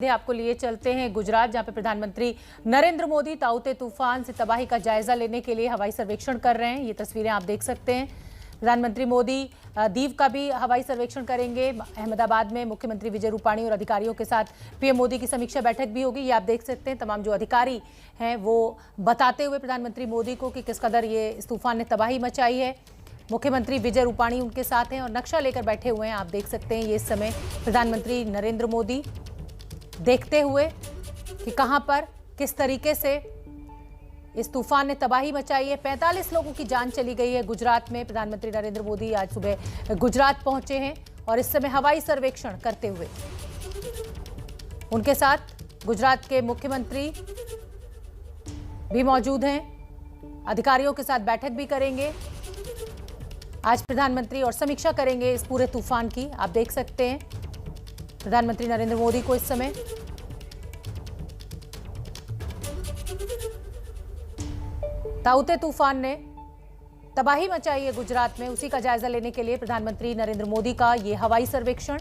आपको लिए चलते हैं गुजरात, जहां पे प्रधानमंत्री नरेंद्र मोदी ताउते तूफान से तबाही का जायजा लेने के लिए हवाई सर्वेक्षण कर रहे हैं। ये तस्वीरें आप देख सकते हैं। प्रधानमंत्री मोदी दीव का भी हवाई सर्वेक्षण करेंगे। अहमदाबाद में मुख्यमंत्री विजय रूपाणी और अधिकारियों के साथ पीएम मोदी की समीक्षा बैठक भी होगी। ये आप देख सकते हैं। तमाम जो अधिकारी हैं वो बताते हुए प्रधानमंत्री मोदी को कि किस कदर ये इस तूफान ने तबाही मचाई है। मुख्यमंत्री विजय रूपाणी उनके साथ हैं और नक्शा लेकर बैठे हुए हैं। आप देख सकते हैं ये इस समय प्रधानमंत्री नरेंद्र मोदी देखते हुए कि कहां पर किस तरीके से इस तूफान ने तबाही मचाई है। 45 लोगों की जान चली गई है गुजरात में। प्रधानमंत्री नरेंद्र मोदी आज सुबह गुजरात पहुंचे हैं और इस समय हवाई सर्वेक्षण करते हुए उनके साथ गुजरात के मुख्यमंत्री भी मौजूद हैं। अधिकारियों के साथ बैठक भी करेंगे आज प्रधानमंत्री और समीक्षा करेंगे इस पूरे तूफान की। आप देख सकते हैं प्रधानमंत्री नरेंद्र मोदी को इस समय ताउते तूफान ने तबाही मचाई है गुजरात में, उसी का जायजा लेने के लिए प्रधानमंत्री नरेंद्र मोदी का ये हवाई सर्वेक्षण।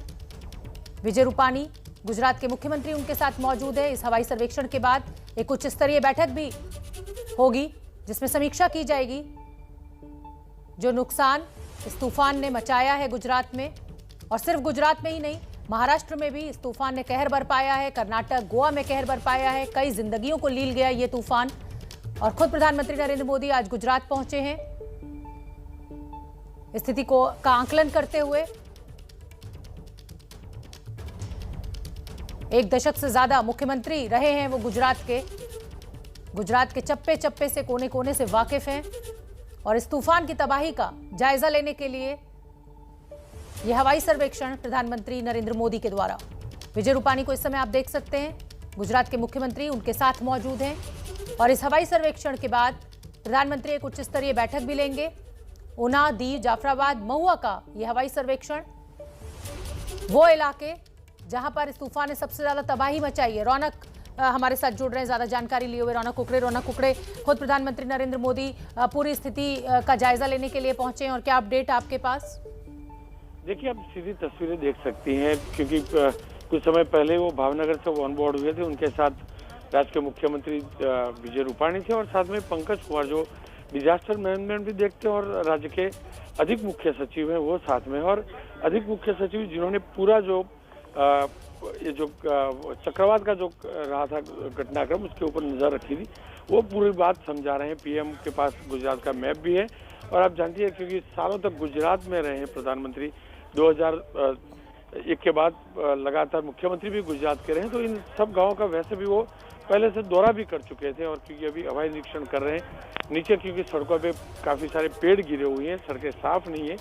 विजय रूपाणी गुजरात के मुख्यमंत्री उनके साथ मौजूद है। इस हवाई सर्वेक्षण के बाद एक उच्च स्तरीय बैठक भी होगी जिसमें समीक्षा की जाएगी जो नुकसान इस तूफान ने मचाया है गुजरात में। और सिर्फ गुजरात में ही नहीं, महाराष्ट्र में भी इस तूफान ने कहर बरपाया है। कर्नाटक, गोवा में कहर बरपाया है। कई जिंदगियों को लील गया ये तूफान। और खुद प्रधानमंत्री नरेंद्र मोदी आज गुजरात पहुंचे हैं स्थिति का आकलन करते हुए। एक दशक से ज्यादा मुख्यमंत्री रहे हैं वो गुजरात के चप्पे चप्पे से, कोने कोने से वाकिफ हैं और इस तूफान की तबाही का जायजा लेने के लिए यह हवाई सर्वेक्षण प्रधानमंत्री नरेंद्र मोदी के द्वारा। विजय रूपाणी को इस समय आप देख सकते हैं, गुजरात के मुख्यमंत्री उनके साथ मौजूद हैं और इस हवाई सर्वेक्षण के बाद प्रधानमंत्री एक उच्च स्तरीय बैठक भी लेंगे। ऊना, दीव, जाफराबाद, महुआ का यह हवाई सर्वेक्षण, वो इलाके जहां पर इस तूफान ने सबसे ज्यादा तबाही मचाई है। रौनक हमारे साथ जुड़ रहे हैं ज्यादा जानकारी लिए हुए। रौनक कुकड़े, खुद प्रधानमंत्री नरेंद्र मोदी पूरी स्थिति का जायजा लेने के लिए पहुंचे हैं और क्या अपडेट आपके पास? देखिए, आप सीधी तस्वीरें देख सकती हैं क्योंकि कुछ समय पहले वो भावनगर से ऑन बोर्ड हुए थे। उनके साथ राज्य के मुख्यमंत्री विजय रूपाणी थे और साथ में पंकज कुमार जो डिजास्टर मैनेजमेंट भी देखते हैं और राज्य के अधिक मुख्य सचिव हैं वो साथ में। और अधिक मुख्य सचिव जिन्होंने पूरा जो ये जो चक्रवात का जो रहा था घटनाक्रम उसके ऊपर नजर रखी थी, वो पूरी बात समझा रहे हैं। पीएम के पास गुजरात का मैप भी है और आप जानती है क्योंकि सालों तक गुजरात में रहे हैं प्रधानमंत्री। 2001 के बाद लगातार मुख्यमंत्री भी गुजरात के रहे, तो इन सब गांवों का वैसे भी वो पहले से दौरा भी कर चुके थे। और क्योंकि अभी हवाई निरीक्षण कर रहे हैं नीचे, क्योंकि सड़कों पे काफी सारे पेड़ गिरे हुए हैं, सड़कें साफ नहीं है।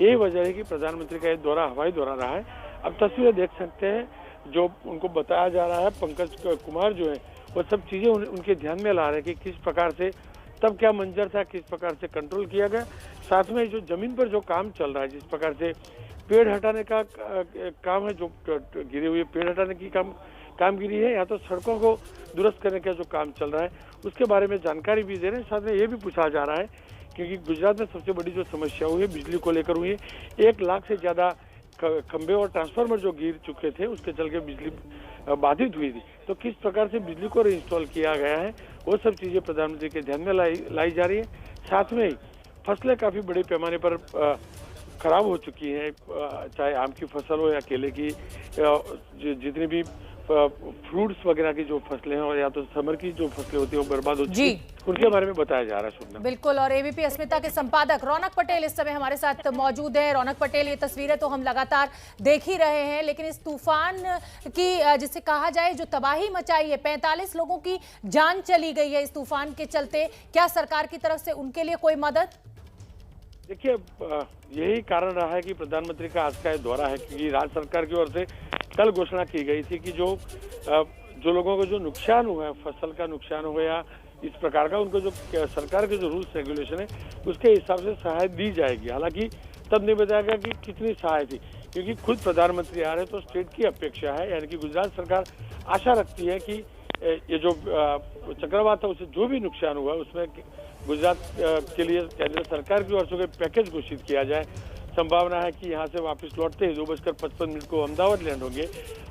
यही वजह है कि प्रधानमंत्री का ये दौरा हवाई दौरा रहा है। अब तस्वीरें देख सकते हैं जो उनको बताया जा रहा है। पंकज कुमार जो है वो सब चीजें उनके ध्यान में ला रहे हैं कि किस प्रकार से तब क्या मंजर था, किस प्रकार से कंट्रोल किया गया। साथ में जो जमीन पर जो काम चल रहा है, जिस प्रकार से पेड़ हटाने का काम है, जो गिरे हुए पेड़ हटाने की कामगिरी है, या तो सड़कों को दुरुस्त करने का जो काम चल रहा है उसके बारे में जानकारी भी दे रहे हैं। साथ में ये भी पूछा जा रहा है क्योंकि गुजरात में सबसे बड़ी जो समस्या हुई है बिजली को लेकर हुई है। 1 लाख से ज्यादा खंबे और ट्रांसफार्मर जो गिर चुके थे उसके चलते बिजली बाधित हुई थी, तो किस प्रकार से बिजली को रीइंस्टॉल किया गया है वो सब चीजें प्रधानमंत्री के ध्यान में लाई जा रही है। साथ में फसलें काफी बड़े पैमाने पर खराब हो चुकी हैं, चाहे आम की फसल हो या केले की, जितनी भी फ्रूट्स वगैरह की जो फसलें हैं और या तो समर की जो फसलें होती हैं वो बर्बाद हो चुकी हैं, उनके बारे में बताया जा रहा है। सुनना बिल्कुल। और एबीपी अस्मिता के संपादक रौनक पटेल इस समय हमारे साथ मौजूद है। रौनक पटेल, ये तस्वीरें तो हम लगातार देख ही रहे हैं, लेकिन इस तूफान की जिसे कहा जाए जो तबाही मचाई है, 45 लोगों की जान चली गई है इस तूफान के चलते, क्या सरकार की तरफ से उनके लिए कोई मदद? देखिए, यही कारण रहा है कि प्रधानमंत्री का आज का ये दौरा है क्योंकि राज्य सरकार की ओर से कल घोषणा की गई थी कि जो लोगों को जो नुकसान हुआ है, फसल का नुकसान हो गया इस प्रकार का, उनको जो सरकार के जो रूल्स रेगुलेशन है उसके हिसाब से सहायता दी जाएगी। हालांकि तब नहीं बताया गया कि कितनी सहायता थी, क्योंकि खुद प्रधानमंत्री आ रहे तो स्टेट की अपेक्षा है, यानी कि गुजरात सरकार आशा रखती है कि ये जो चक्रवात था उससे जो भी नुकसान हुआ उसमें गुजरात के लिए केंद्र सरकार की ओर से पैकेज घोषित किया जाए। संभावना है कि यहाँ से वापस लौटते ही 2:55 को अहमदाबाद लैंड होंगे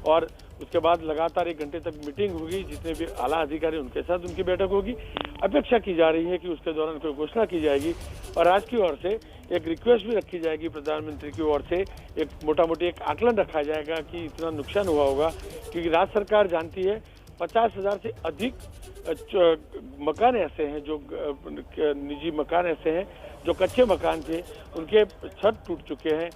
और उसके बाद लगातार 1 घंटे तक मीटिंग होगी, जितने भी आला अधिकारी उनके साथ उनकी बैठक होगी। अपेक्षा की जा रही है कि उसके दौरान कोई घोषणा की जाएगी और राज्य की ओर से एक रिक्वेस्ट भी रखी जाएगी, प्रधानमंत्री की ओर से एक मोटा मोटी एक आकलन रखा जाएगा कि इतना नुकसान हुआ होगा, क्योंकि राज्य सरकार जानती है 50,000 से अधिक मकान ऐसे हैं, जो निजी मकान ऐसे हैं जो कच्चे मकान थे, उनके छत टूट चुके हैं,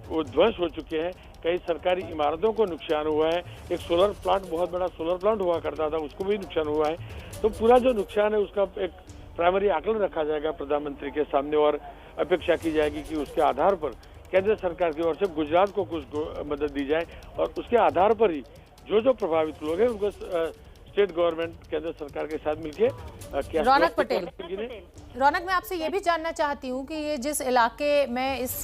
वो ध्वंस हो चुके हैं। कई सरकारी इमारतों को नुकसान हुआ है। एक सोलर प्लांट, बहुत बड़ा सोलर प्लांट हुआ करता था, उसको भी नुकसान हुआ है। तो पूरा जो नुकसान है उसका एक प्राइमरी आकलन रखा जाएगा प्रधानमंत्री के सामने और अपेक्षा की जाएगी कि उसके आधार पर केंद्र सरकार की ओर से गुजरात को कुछ मदद दी जाए और उसके आधार पर ही जो प्रभावित लोग हैं उनको स्टेट गवर्नमेंट केंद्र सरकार के साथ मिलकर रौनक पटेल, रौनक मैं आपसे ये भी जानना चाहती हूँ कि ये जिस इलाके में इस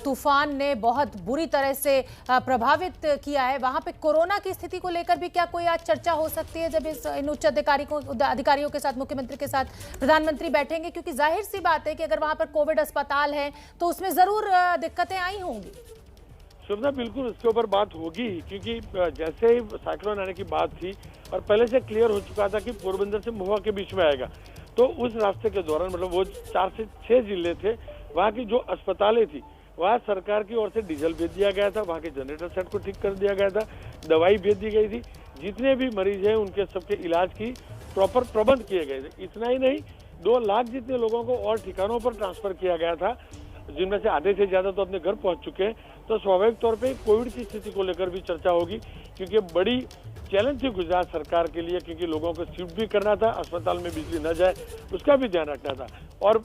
तूफान ने बहुत बुरी तरह से प्रभावित किया है, वहाँ पे कोरोना की स्थिति को लेकर भी क्या कोई आज चर्चा हो सकती है जब इन उच्च अधिकारियों के साथ, मुख्यमंत्री के साथ प्रधानमंत्री बैठेंगे? क्योंकि जाहिर सी बात है कि अगर वहाँ पर कोविड अस्पताल है तो उसमें जरूर दिक्कतें आई होंगी। शुभना, बिल्कुल उसके ऊपर बात होगी ही, क्योंकि जैसे ही साइक्लोन आने की बात थी और पहले से क्लियर हो चुका था कि पोरबंदर से महुआ के बीच में आएगा, तो उस रास्ते के दौरान मतलब वो 4 से 6 जिले थे, वहाँ की जो अस्पतालें थी वहाँ सरकार की ओर से डीजल भेज दिया गया था, वहाँ के जनरेटर सेट को ठीक कर दिया गया था, दवाई भेज दी गई थी, जितने भी मरीज हैं उनके सबके इलाज की प्रॉपर प्रबंध किए गए थे। इतना ही नहीं, 2 लाख जितने लोगों को और ठिकानों पर ट्रांसफर किया गया था, जिनमें से आधे से ज्यादा तो अपने घर पहुंच चुके हैं। तो स्वाभाविक तौर पे कोविड की स्थिति को लेकर भी चर्चा होगी, क्योंकि बड़ी चैलेंज थी गुजरात सरकार के लिए, क्योंकि लोगों को शिफ्ट भी करना था, अस्पताल में बिजली न जाए उसका भी ध्यान रखना था। और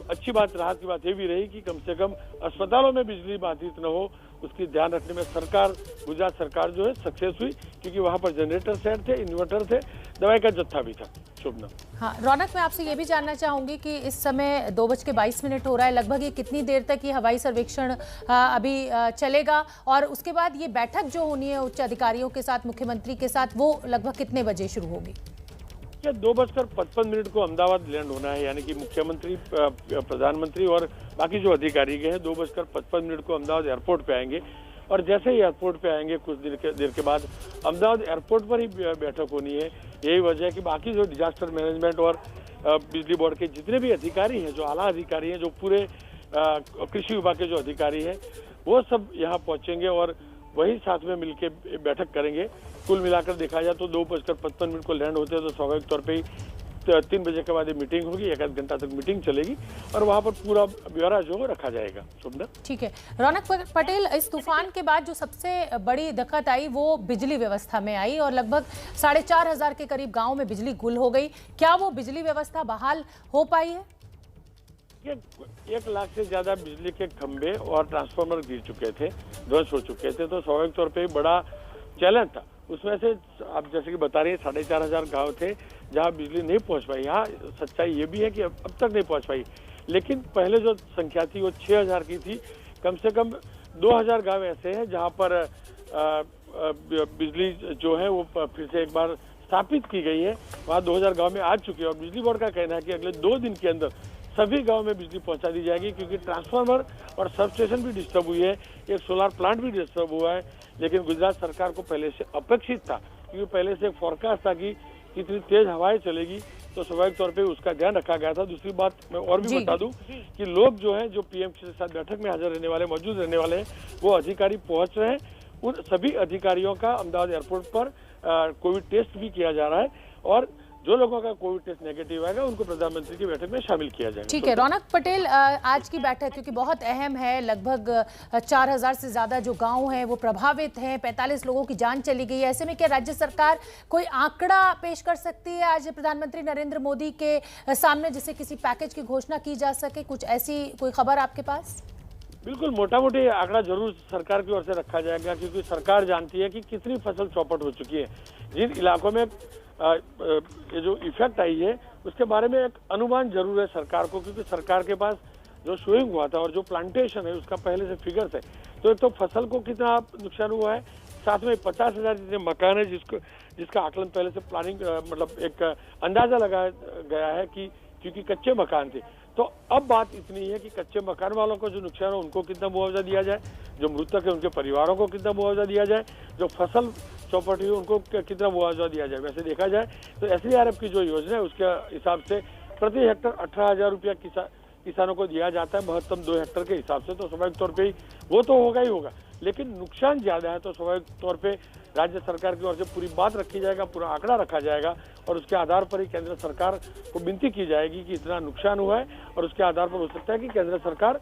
अच्छी बात, राहत की बात ये भी रही कि कम से कम अस्पतालों में बिजली बाधित न हो, उसकी ध्यान रखने में सरकार, गुजरात सरकार जो है सक्सेस हुई, क्योंकि वहां पर जनरेटर सेट थे, इन्वर्टर थे, दवाई का जत्था भी था। शुभना। हाँ रौनक, मैं आपसे ये भी जानना चाहूंगी कि इस समय 2:22 हो रहा है, लगभग ये कितनी देर तक ये हवाई सर्वेक्षण अभी चलेगा और उसके बाद ये बैठक जो होनी है उच्च अधिकारियों के साथ, मुख्यमंत्री के साथ, वो लगभग कितने बजे शुरू होगी? 2:55 को अहमदाबाद लैंड होना है, यानी कि मुख्यमंत्री, प्रधानमंत्री और बाकी जो अधिकारी गए हैं 2:55 को अहमदाबाद एयरपोर्ट पे आएंगे और जैसे ही एयरपोर्ट पे आएंगे कुछ देर के बाद अहमदाबाद एयरपोर्ट पर ही बैठक होनी है। यही वजह है कि बाकी जो डिजास्टर मैनेजमेंट और बिजली बोर्ड के जितने भी अधिकारी हैं, जो आला अधिकारी हैं, जो पूरे कृषि विभाग के जो अधिकारी हैं, वो सब यहाँ पहुंचेंगे और वही साथ में मिलके बैठक करेंगे। कुल मिलाकर देखा जाए तो 2:55 को लैंड होते हैं तो स्वाभाविक तौर पे ही 3 बजे के बाद मीटिंग होगी, 1 घंटा तक मीटिंग चलेगी और वहां पर पूरा ब्यौरा जो रखा जाएगा। सुंदर, ठीक है। रौनक पटेल, इस तूफान के बाद जो सबसे बड़ी दिक्कत आई वो बिजली व्यवस्था में आई और लगभग 4,500 के करीब गाँव में बिजली गुल हो गई। क्या वो बिजली व्यवस्था बहाल हो पाई है? 1 लाख से ज्यादा बिजली के खंभे और ट्रांसफार्मर गिर चुके थे, ध्वंस हो चुके थे, तो स्वाभाविक तौर पे बड़ा चैलेंज था। उसमें से आप जैसे कि बता रही हैं 4,500 गांव थे जहां बिजली नहीं पहुंच पाई। यहाँ सच्चाई ये भी है कि अब तक नहीं पहुंच पाई, लेकिन पहले जो संख्या थी वो 6,000 की थी। कम से कम 2,000 गांव ऐसे हैं जहां पर बिजली जो है वो फिर से एक बार स्थापित की गई है। वहाँ 2,000 गाँव में आ चुकी है और बिजली बोर्ड का कहना है कि अगले 2 दिन के अंदर सभी गांव में बिजली पहुंचा दी जाएगी, क्योंकि ट्रांसफार्मर और सब स्टेशन भी डिस्टर्ब हुई है, एक सोलर प्लांट भी डिस्टर्ब हुआ है। लेकिन गुजरात सरकार को पहले से अपेक्षित था, क्योंकि पहले से एक फोरकास्ट था कि कितनी तेज हवाएं चलेगी, तो स्वाभाविक तौर पे उसका ध्यान रखा गया था। दूसरी बात मैं और भी बता दूं कि लोग जो है, जो पीएम के साथ बैठक में हाजिर रहने वाले, मौजूद रहने वाले हैं, वो अधिकारी पहुंच रहे हैं। उन सभी अधिकारियों का अहमदाबाद एयरपोर्ट पर कोविड टेस्ट भी किया जा रहा है और जो लोगों का कोविड टेस्ट नेगेटिव आएगा उनको प्रधानमंत्री की बैठक में शामिल किया जाएगा। ठीक है रौनक पटेल, आज की बैठक क्योंकि बहुत अहम है, लगभग 4,000 से ज्यादा जो गांव हैं वो प्रभावित हैं, 45 लोगों की जान चली गई है। ऐसे में क्या राज्य सरकार कोई आंकड़ा पेश कर सकती है आज प्रधानमंत्री नरेंद्र मोदी के सामने, जिससे किसी पैकेज की घोषणा की जा सके? कुछ ऐसी कोई खबर आपके पास? बिल्कुल, मोटा मोटी आंकड़ा जरूर सरकार की ओर से रखा जाएगा, क्योंकि सरकार जानती है कि कितनी फसल चौपट हो चुकी है। जिन इलाकों में ये जो इफेक्ट आई है उसके बारे में एक अनुमान जरूर है सरकार को, क्योंकि सरकार के पास जो शोइंग हुआ था और जो प्लांटेशन है उसका पहले से फिगर्स है। तो एक तो फसल को कितना नुकसान हुआ है, साथ में 50,000 जितने मकान है जिसका आकलन पहले से प्लानिंग मतलब एक अंदाजा लगाया गया है कि क्योंकि कच्चे मकान थे, तो अब बात इतनी है कि कच्चे मकान वालों को जो नुकसान हो उनको कितना मुआवजा दिया जाए, जो मृतक है उनके परिवारों को कितना मुआवजा दिया जाए, जो फसल चौपट हुई उनको कितना मुआवजा दिया जाए। वैसे देखा जाए तो SDRF की जो योजना है उसके हिसाब से प्रति हेक्टर 18,000 रुपया किसानों को दिया जाता है, महत्तम 2 हेक्टर के हिसाब से। तो स्वाभाविक तौर पे ही वो तो होगा ही होगा, लेकिन नुकसान ज्यादा है तो स्वाभाविक तौर पे राज्य सरकार की ओर से पूरी बात रखी जाएगा, पूरा आंकड़ा रखा जाएगा और उसके आधार पर ही केंद्र सरकार को विनती की जाएगी कि इतना नुकसान हुआ है और उसके आधार पर हो सकता है कि केंद्र सरकार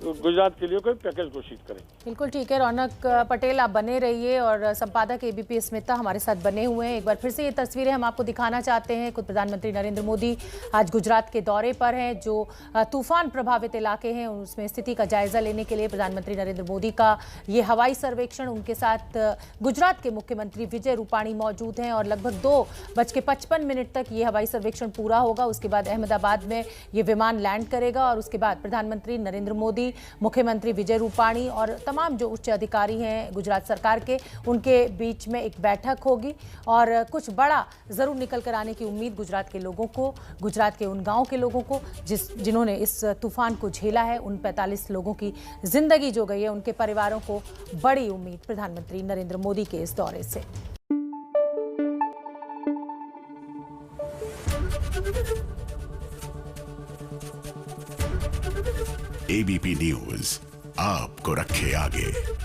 गुजरात के लिए कोई पैकेज घोषित करें। बिल्कुल ठीक है। रौनक पटेल आप बने रहिए और संपादक ABP स्मिता हमारे साथ बने हुए हैं। एक बार फिर से ये तस्वीरें हम आपको दिखाना चाहते हैं। खुद प्रधानमंत्री नरेंद्र मोदी आज गुजरात के दौरे पर हैं। जो तूफान प्रभावित इलाके हैं उसमें स्थिति का जायजा लेने के लिए प्रधानमंत्री नरेंद्र मोदी का ये हवाई सर्वेक्षण, उनके साथ गुजरात के मुख्यमंत्री विजय रूपाणी मौजूद हैं और लगभग 2:55 तक ये हवाई सर्वेक्षण पूरा होगा। उसके बाद अहमदाबाद में ये विमान लैंड करेगा और उसके बाद प्रधानमंत्री नरेंद्र मोदी, मुख्यमंत्री विजय रूपाणी और तमाम जो उच्च अधिकारी हैं गुजरात सरकार के, उनके बीच में एक बैठक होगी और कुछ बड़ा जरूर निकल कर आने की उम्मीद गुजरात के लोगों को, गुजरात के उन गांव के लोगों को जिन्होंने इस तूफान को झेला है, उन 45 लोगों की जिंदगी जो गई है, उनके परिवारों को बड़ी उम्मीद प्रधानमंत्री नरेंद्र मोदी के इस दौरे से। ABP न्यूज आपको रखे आगे।